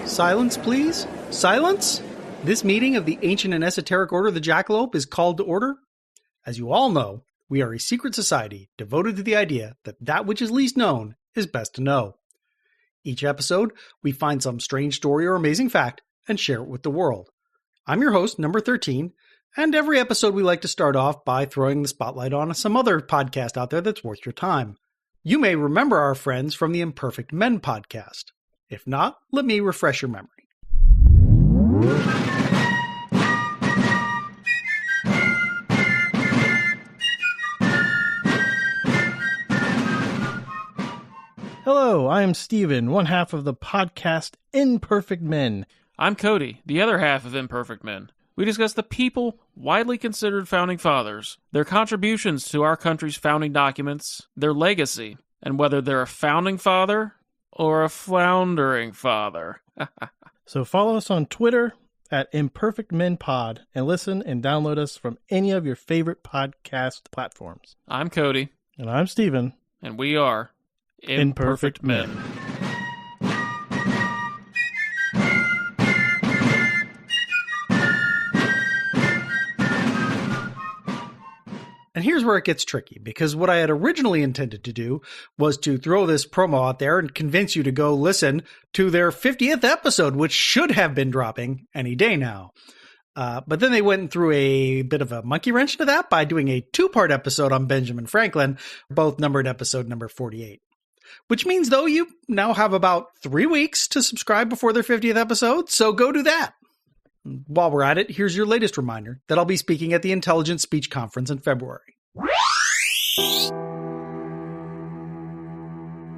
Silence, please. Silence! This meeting of the Ancient and Esoteric Order of the Jackalope is called to order. As you all know, we are a secret society devoted to the idea that that which is least known is best to know. Each episode, we find some strange story or amazing fact and share it with the world. I'm your host, number 13, and every episode we like to start off by throwing the spotlight on some other podcast out there that's worth your time. You may remember our friends from the Imperfect Men podcast. If not, let me refresh your memory. Hello, I am Steven, one half of the podcast Imperfect Men. I'm Cody, the other half of Imperfect Men. We discuss the people widely considered founding fathers, their contributions to our country's founding documents, their legacy, and whether they're a founding father or a floundering father. So follow us on Twitter at Imperfect Men Pod and listen and download us from any of your favorite podcast platforms. I'm Cody. And I'm Steven. And we are Imperfect Men. And here's where it gets tricky, because what I had originally intended to do was to throw this promo out there and convince you to go listen to their 50th episode, which should have been dropping any day now. But then they went through a bit of a monkey wrench into that by doing a two-part episode on Benjamin Franklin, both numbered episode number 48. Which means, though, you now have about 3 weeks to subscribe before their 50th episode, so go do that. While we're at it, here's your latest reminder that I'll be speaking at the Intelligent Speech Conference in February.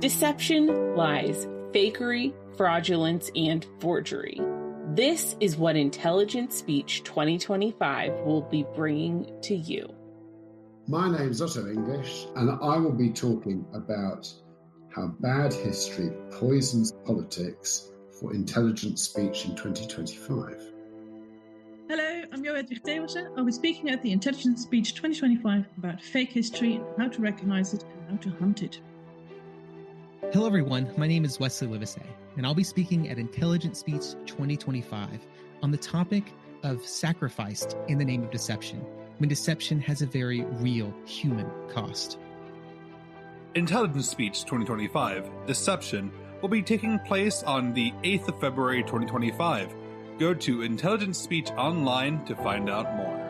Deception, lies, fakery, fraudulence, and forgery. This is what Intelligent Speech 2025 will be bringing to you. My name's Otto English, and I will be talking about how bad history poisons politics for intelligent speech in 2025. Hello, I'm Joëdwig Theeuwissen. I'll be speaking at the Intelligent Speech 2025 about fake history and how to recognize it and how to hunt it. Hello everyone, my name is Wesley Livesey, and I'll be speaking at Intelligent Speech 2025 on the topic of sacrificed in the name of deception, when deception has a very real human cost. Intelligent Speech 2025, Deception, will be taking place on the 8th of February 2025. Go to Intelligent Speech Online to find out more.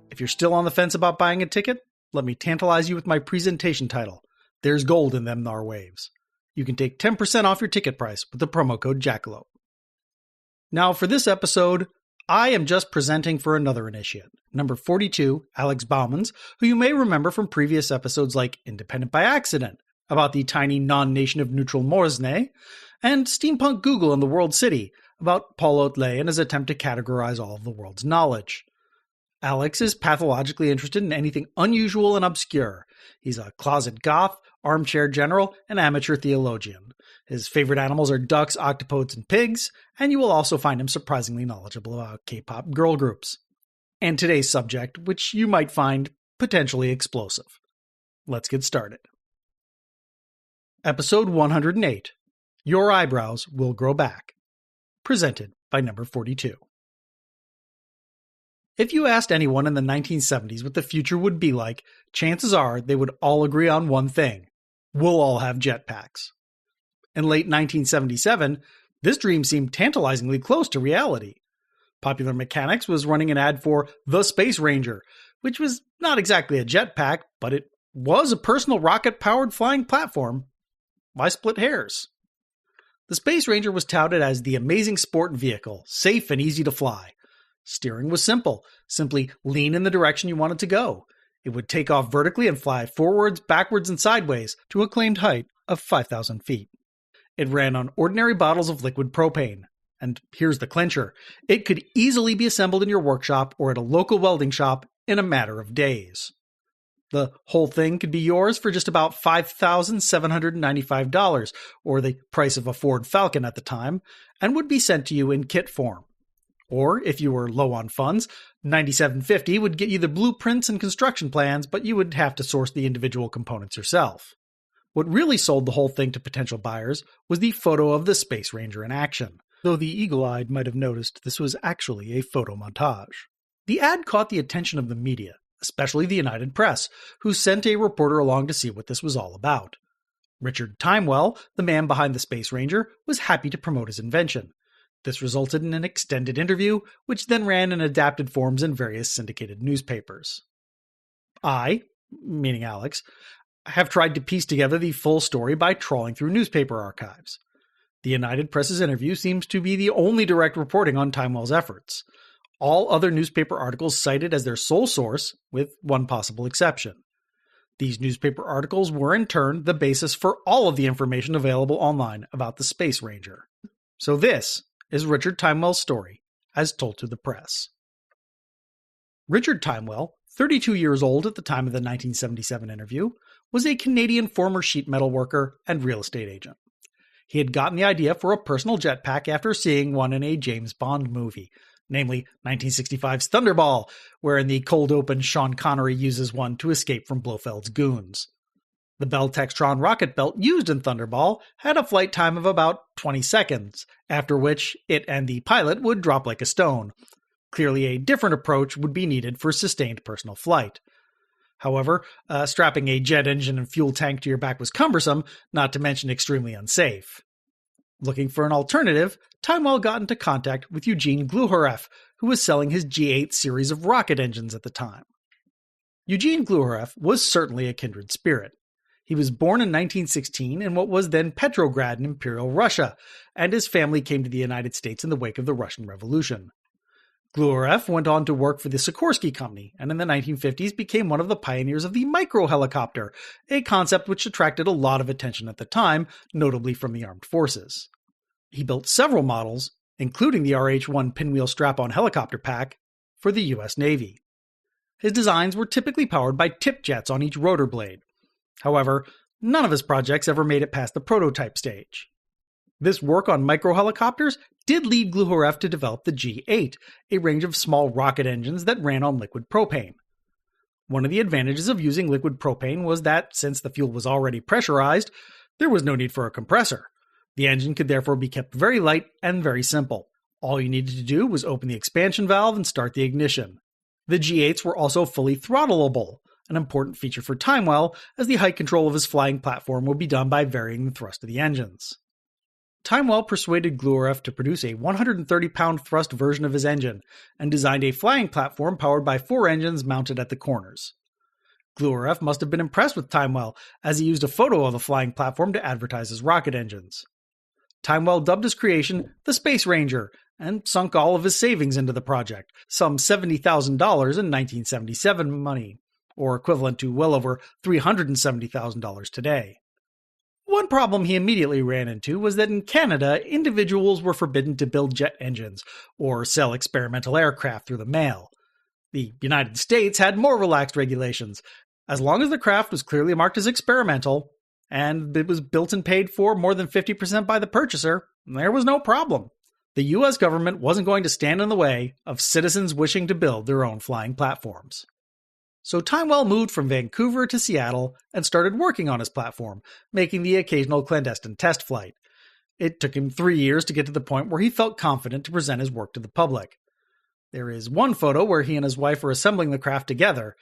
If you're still on the fence about buying a ticket, let me tantalize you with my presentation title, There's Gold in Them Thar Waves. You can take 10% off your ticket price with the promo code Jackalope. Now for this episode, I am just presenting for another initiate, number 42, Alex Baumans, who you may remember from previous episodes like Independent by Accident, about the tiny non-nation of neutral Morsne, and Steampunk Google and the World City, about Paul Otley and his attempt to categorize all of the world's knowledge. Alex is pathologically interested in anything unusual and obscure. He's a closet goth, armchair general, and amateur theologian. His favorite animals are ducks, octopodes, and pigs, and you will also find him surprisingly knowledgeable about K-pop girl groups. And today's subject, which you might find potentially explosive. Let's get started. Episode 108, Your Eyebrows Will Grow Back. Presented by number 42. If you asked anyone in the 1970s what the future would be like, chances are they would all agree on one thing. We'll all have jetpacks. In late 1977, this dream seemed tantalizingly close to reality. Popular Mechanics was running an ad for the Space Ranger, which was not exactly a jetpack, but it was a personal rocket-powered flying platform. Why split hairs? The Space Ranger was touted as the amazing sport vehicle, safe and easy to fly. Steering was simple. Simply lean in the direction you wanted to go. It would take off vertically and fly forwards, backwards, and sideways to a claimed height of 5,000 feet. It ran on ordinary bottles of liquid propane. And here's the clincher. It could easily be assembled in your workshop or at a local welding shop in a matter of days. The whole thing could be yours for just about $5,795, or the price of a Ford Falcon at the time, and would be sent to you in kit form. Or, if you were low on funds, 9750 would get you the blueprints and construction plans, but you would have to source the individual components yourself. What really sold the whole thing to potential buyers was the photo of the Space Ranger in action, though the eagle-eyed might have noticed this was actually a photo montage. The ad caught the attention of the media, especially the United Press, who sent a reporter along to see what this was all about. Richard Timewell, the man behind the Space Ranger, was happy to promote his invention. This resulted in an extended interview, which then ran in adapted forms in various syndicated newspapers. I, meaning Alex, have tried to piece together the full story by trawling through newspaper archives. The United Press's interview seems to be the only direct reporting on Timewell's efforts. All other newspaper articles cited as their sole source, with one possible exception. These newspaper articles were in turn the basis for all of the information available online about the Space Ranger. So this is Richard Timewell's story, as told to the press. Richard Timewell, 32 years old at the time of the 1977 interview, was a Canadian former sheet metal worker and real estate agent. He had gotten the idea for a personal jetpack after seeing one in a James Bond movie, namely 1965's Thunderball, where in the cold open Sean Connery uses one to escape from Blofeld's goons. The Bell Textron rocket belt used in Thunderball had a flight time of about 20 seconds, after which it and the pilot would drop like a stone. Clearly a different approach would be needed for sustained personal flight. However, strapping a jet engine and fuel tank to your back was cumbersome, not to mention extremely unsafe. Looking for an alternative, Timewell got into contact with Eugene Gluhareff, who was selling his G8 series of rocket engines at the time. Eugene Gluhareff was certainly a kindred spirit. He was born in 1916 in what was then Petrograd in Imperial Russia, and his family came to the United States in the wake of the Russian Revolution. Gluhareff went on to work for the Sikorsky Company, and in the 1950s became one of the pioneers of the microhelicopter, a concept which attracted a lot of attention at the time, notably from the armed forces. He built several models, including the RH-1 pinwheel strap-on helicopter pack, for the U.S. Navy. His designs were typically powered by tip jets on each rotor blade. However, none of his projects ever made it past the prototype stage. This work on microhelicopters did lead Gluhareff to develop the G8, a range of small rocket engines that ran on liquid propane. One of the advantages of using liquid propane was that, since the fuel was already pressurized, there was no need for a compressor. The engine could therefore be kept very light and very simple. All you needed to do was open the expansion valve and start the ignition. The G8s were also fully throttleable, an important feature for Timewell, as the height control of his flying platform would be done by varying the thrust of the engines. Timewell persuaded Gluhareff to produce a 130-pound thrust version of his engine, and designed a flying platform powered by 4 engines mounted at the corners. Gluhareff must have been impressed with Timewell, as he used a photo of the flying platform to advertise his rocket engines. Timewell dubbed his creation the Space Ranger, and sunk all of his savings into the project, some $70,000 in 1977 money, or equivalent to well over $370,000 today. One problem he immediately ran into was that in Canada, individuals were forbidden to build jet engines or sell experimental aircraft through the mail. The United States had more relaxed regulations. As long as the craft was clearly marked as experimental, and it was built and paid for more than 50% by the purchaser, there was no problem. The U.S. government wasn't going to stand in the way of citizens wishing to build their own flying platforms. So Timewell moved from Vancouver to Seattle and started working on his platform, making the occasional clandestine test flight. It took him 3 years to get to the point where he felt confident to present his work to the public. There is one photo where he and his wife are assembling the craft together,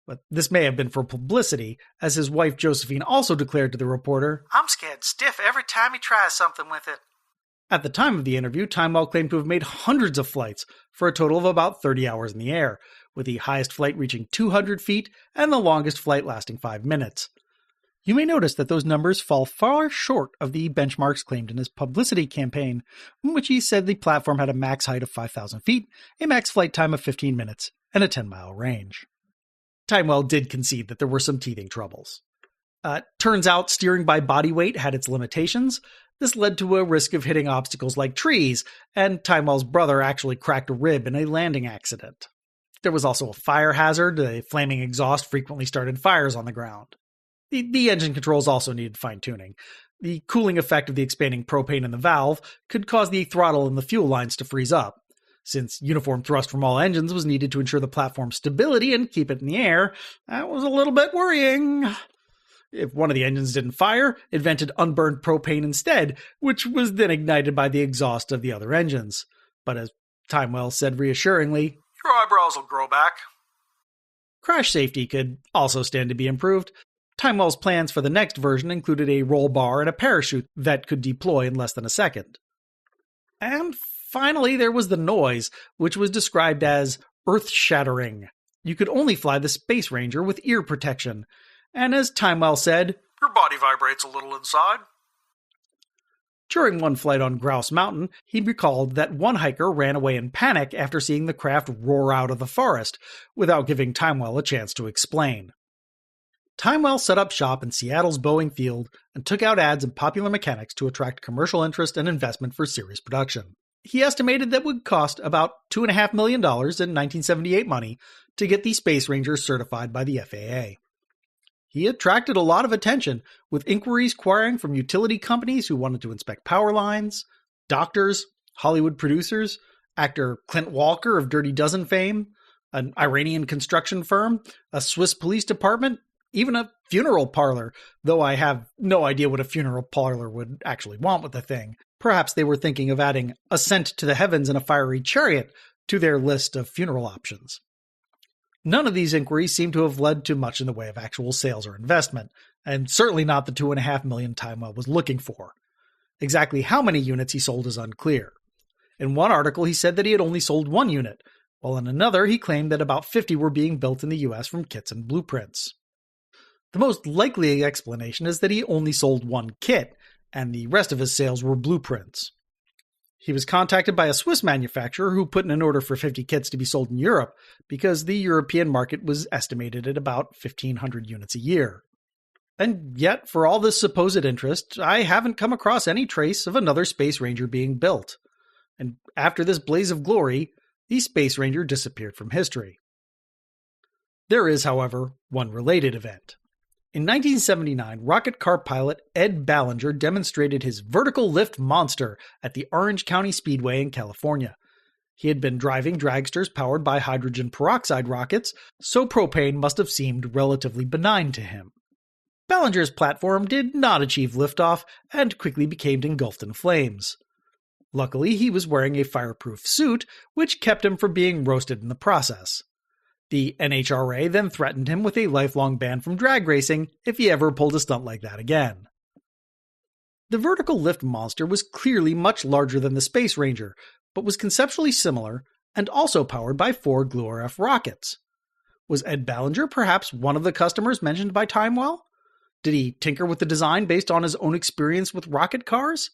but this may have been for publicity, as his wife Josephine also declared to the reporter, "I'm scared stiff every time he tries something with it." At the time of the interview, Timewell claimed to have made hundreds of flights, for a total of about 30 hours in the air, with the highest flight reaching 200 feet and the longest flight lasting 5 minutes. You may notice that those numbers fall far short of the benchmarks claimed in his publicity campaign, in which he said the platform had a max height of 5,000 feet, a max flight time of 15 minutes, and a 10-mile range. Timewell did concede that there were some teething troubles. Turns out steering by body weight had its limitations. This led to a risk of hitting obstacles like trees, and Timewell's brother actually cracked a rib in a landing accident. There was also a fire hazard. A flaming exhaust frequently started fires on the ground. The engine controls also needed fine-tuning. The cooling effect of the expanding propane in the valve could cause the throttle and the fuel lines to freeze up. Since uniform thrust from all engines was needed to ensure the platform's stability and keep it in the air, that was a little bit worrying. If one of the engines didn't fire, it vented unburned propane instead, which was then ignited by the exhaust of the other engines. But as Timewell said reassuringly, "Your eyebrows will grow back." Crash safety could also stand to be improved. Timewell's plans for the next version included a roll bar and a parachute that could deploy in less than a second. And finally, there was the noise, which was described as earth-shattering. You could only fly the Space Ranger with ear protection. And as Timewell said, "Your body vibrates a little inside." During one flight on Grouse Mountain, he recalled that one hiker ran away in panic after seeing the craft roar out of the forest, without giving Timewell a chance to explain. Timewell set up shop in Seattle's Boeing Field and took out ads in Popular Mechanics to attract commercial interest and investment for series production. He estimated that it would cost about $2.5 million in 1978 money to get the Space Ranger certified by the FAA. He attracted a lot of attention, with inquiries querying from utility companies who wanted to inspect power lines, doctors, Hollywood producers, actor Clint Walker of Dirty Dozen fame, an Iranian construction firm, a Swiss police department, even a funeral parlor, though I have no idea what a funeral parlor would actually want with the thing. Perhaps they were thinking of adding Ascent to the Heavens in a Fiery Chariot to their list of funeral options. None of these inquiries seem to have led to much in the way of actual sales or investment, and certainly not the $2.5 million Timewell was looking for. Exactly how many units he sold is unclear. In one article, he said that he had only sold 1 unit, while in another, he claimed that about 50 were being built in the US from kits and blueprints. The most likely explanation is that he only sold 1 kit, and the rest of his sales were blueprints. He was contacted by a Swiss manufacturer who put in an order for 50 kits to be sold in Europe, because the European market was estimated at about 1,500 units a year. And yet, for all this supposed interest, I haven't come across any trace of another Space Ranger being built. And after this blaze of glory, the Space Ranger disappeared from history. There is, however, one related event. In 1979, rocket car pilot Ed Ballinger demonstrated his vertical lift monster at the Orange County Speedway in California. He had been driving dragsters powered by hydrogen peroxide rockets, so propane must have seemed relatively benign to him. Ballinger's platform did not achieve liftoff and quickly became engulfed in flames. Luckily, he was wearing a fireproof suit, which kept him from being roasted in the process. The NHRA then threatened him with a lifelong ban from drag racing if he ever pulled a stunt like that again. The vertical lift monster was clearly much larger than the Space Ranger, but was conceptually similar and also powered by 4 GLURF rockets. Was Ed Ballinger perhaps one of the customers mentioned by Timewell? Did he tinker with the design based on his own experience with rocket cars?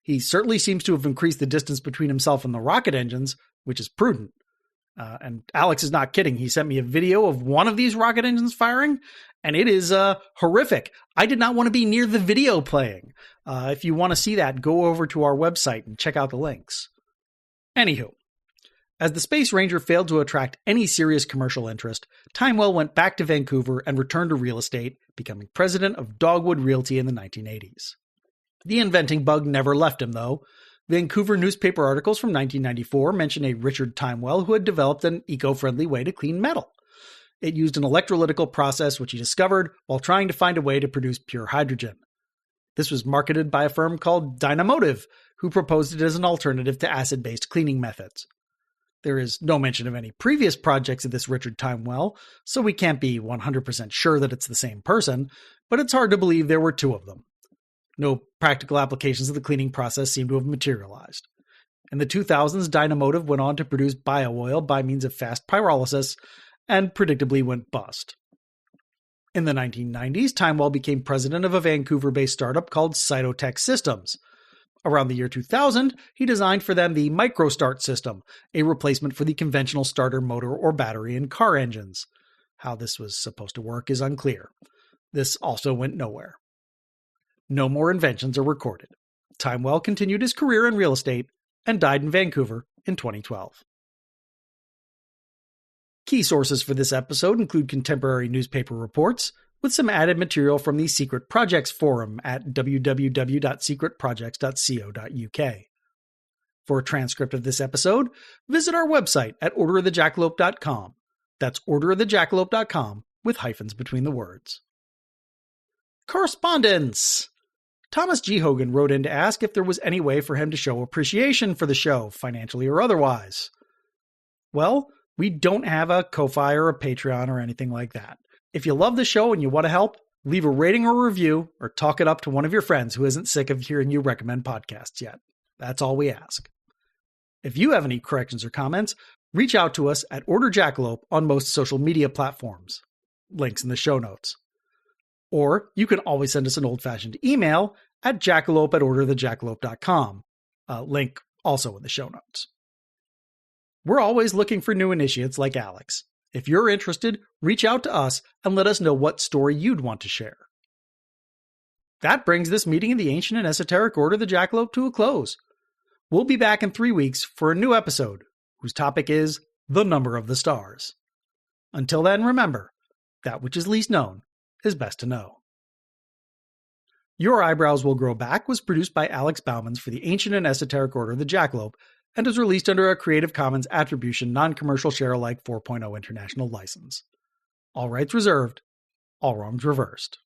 He certainly seems to have increased the distance between himself and the rocket engines, which is prudent. And Alex is not kidding. He sent me a video of one of these rocket engines firing, and it is horrific. I did not want to be near the video playing. If you want to see that, go over to our website and check out the links. Anywho, as the Space Ranger failed to attract any serious commercial interest, Timewell went back to Vancouver and returned to real estate, becoming president of Dogwood Realty in the 1980s. The inventing bug never left him, though. Vancouver newspaper articles from 1994 mention a Richard Timewell who had developed an eco-friendly way to clean metal. It used an electrolytical process which he discovered while trying to find a way to produce pure hydrogen. This was marketed by a firm called Dynamotive, who proposed it as an alternative to acid-based cleaning methods. There is no mention of any previous projects of this Richard Timewell, so we can't be 100% sure that it's the same person, but it's hard to believe there were 2 of them. No practical applications of the cleaning process seem to have materialized. In the 2000s, Dynamotive went on to produce bio-oil by means of fast pyrolysis, and predictably went bust. In the 1990s, Timewell became president of a Vancouver-based startup called Cytotech Systems. Around the year 2000, he designed for them the MicroStart system, a replacement for the conventional starter motor or battery in car engines. How this was supposed to work is unclear. This also went nowhere. No more inventions are recorded. Timewell continued his career in real estate and died in Vancouver in 2012. Key sources for this episode include contemporary newspaper reports, with some added material from the Secret Projects forum at www.secretprojects.co.uk. For a transcript of this episode, visit our website at orderofthejackalope.com. That's orderofthejackalope.com with hyphens between the words. Correspondence! Thomas G. Hogan wrote in to ask if there was any way for him to show appreciation for the show, financially or otherwise. Well, we don't have a Ko-Fi or a Patreon or anything like that. If you love the show and you want to help, leave a rating or review or talk it up to one of your friends who isn't sick of hearing you recommend podcasts yet. That's all we ask. If you have any corrections or comments, reach out to us at Order Jackalope on most social media platforms. Links in the show notes. Or you can always send us an old-fashioned email at jackalope@orderofthejackalope.com. Link also in the show notes. We're always looking for new initiates like Alex. If you're interested, reach out to us and let us know what story you'd want to share. That brings this meeting of the Ancient and Esoteric Order of the Jackalope to a close. We'll be back in 3 weeks for a new episode, whose topic is the number of the stars. Until then, remember, that which is least known is best to know. Your Eyebrows Will Grow Back was produced by Alex Baumans for the Ancient and Esoteric Order of the Jackalope and is released under a Creative Commons Attribution Non-Commercial Share-alike 4.0 International License. All rights reserved, all wrongs reversed.